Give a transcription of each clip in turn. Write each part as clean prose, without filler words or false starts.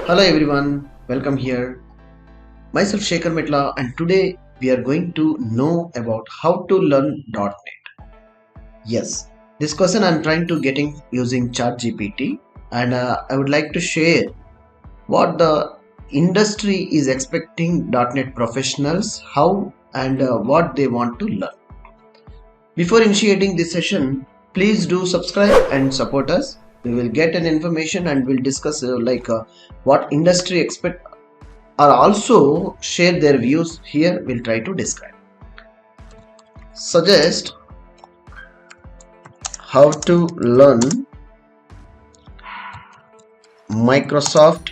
Hello everyone, welcome here. Myself Sekhar Metla, and today we are going to know about how to learn .NET. Yes, this question I'm trying to getting using ChatGPT, and I would like to share what the industry is expecting .NET professionals, how and what they want to learn. Before initiating this session, please do subscribe and support us. We will get an information and we'll discuss what industry expect or also share their views. Here we'll try to describe. Suggest how to learn Microsoft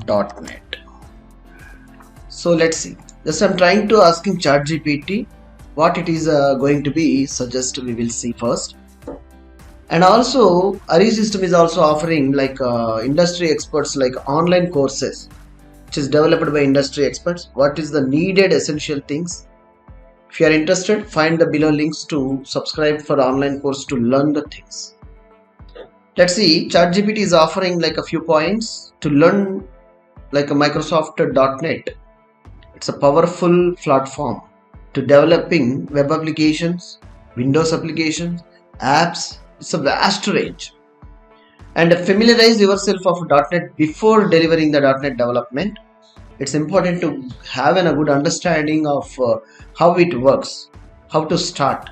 .NET. So let's see. Just I'm trying to asking ChatGPT what it is going to be. Suggest we will see first. And also harisystems is also offering industry experts like online courses which is developed by industry experts. What is the needed essential things? If you are interested, find the below links to subscribe for online course to learn the things. Let's see, ChatGPT is offering like a few points to learn like a Microsoft .NET. It's a powerful platform to developing web applications, Windows applications, apps. It's a vast range. And familiarize yourself of .NET before delivering the .NET development. It's important to have a good understanding of how it works, how to start,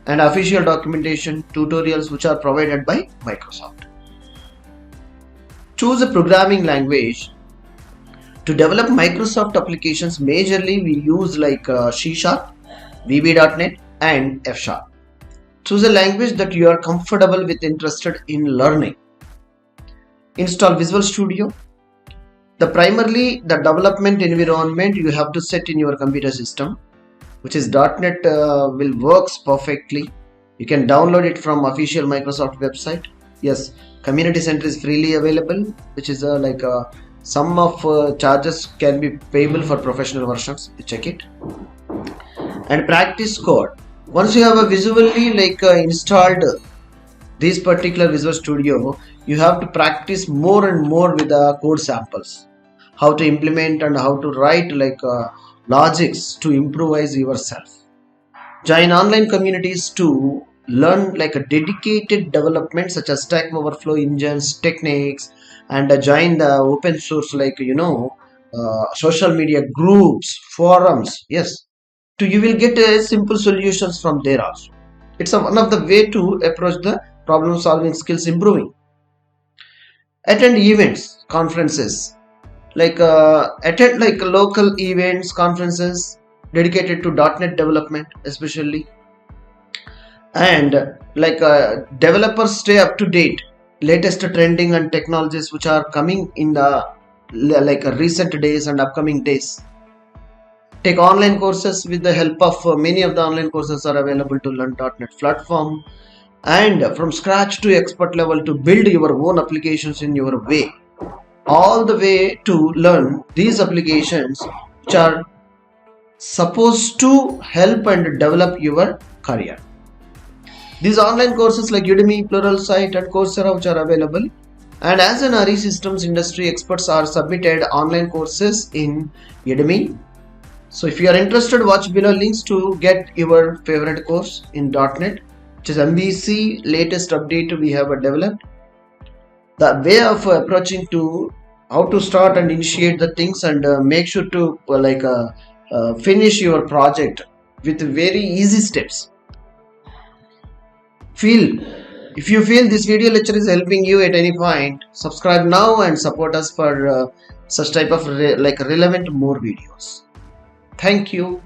and official documentation, tutorials which are provided by Microsoft. Choose a programming language. To develop Microsoft applications, majorly we use like C#, VB.NET and F#. Choose a language that you are comfortable with, interested in learning. Install Visual Studio. Primarily the development environment you have to set in your computer system, which is .NET will works perfectly. You can download it from official Microsoft website. Yes, Community Center is freely available, which is some of charges can be payable for professional versions. You check it. And practice code. Once you have a visually installed this particular Visual Studio, you have to practice more and more with the code samples, how to implement and how to write logics to improvise yourself. Join online communities to learn a dedicated development such as Stack Overflow, engines, techniques, and join the open source social media groups, forums. Yes, you will get simple solutions from there also. It's one of the way to approach the problem solving skills improving. Attend events, conferences, attend local events, conferences dedicated to .NET development especially. And developers stay up to date, latest trending and technologies which are coming in the recent days and upcoming days. Take online courses. With the help of many of the online courses are available to learn .NET platform, and from scratch to expert level to build your own applications in your way, all the way to learn these applications which are supposed to help and develop your career. These online courses like Udemy, Pluralsight and Coursera which are available, and as an harisystems industry experts are submitted online courses in Udemy. So if you are interested, watch below links to get your favorite course in .NET, which is MVC latest update we have developed. The way of approaching to how to start and initiate the things, and make sure to finish your project with very easy steps. If you feel this video lecture is helping you at any point, subscribe now and support us for such type of relevant more videos. Thank you.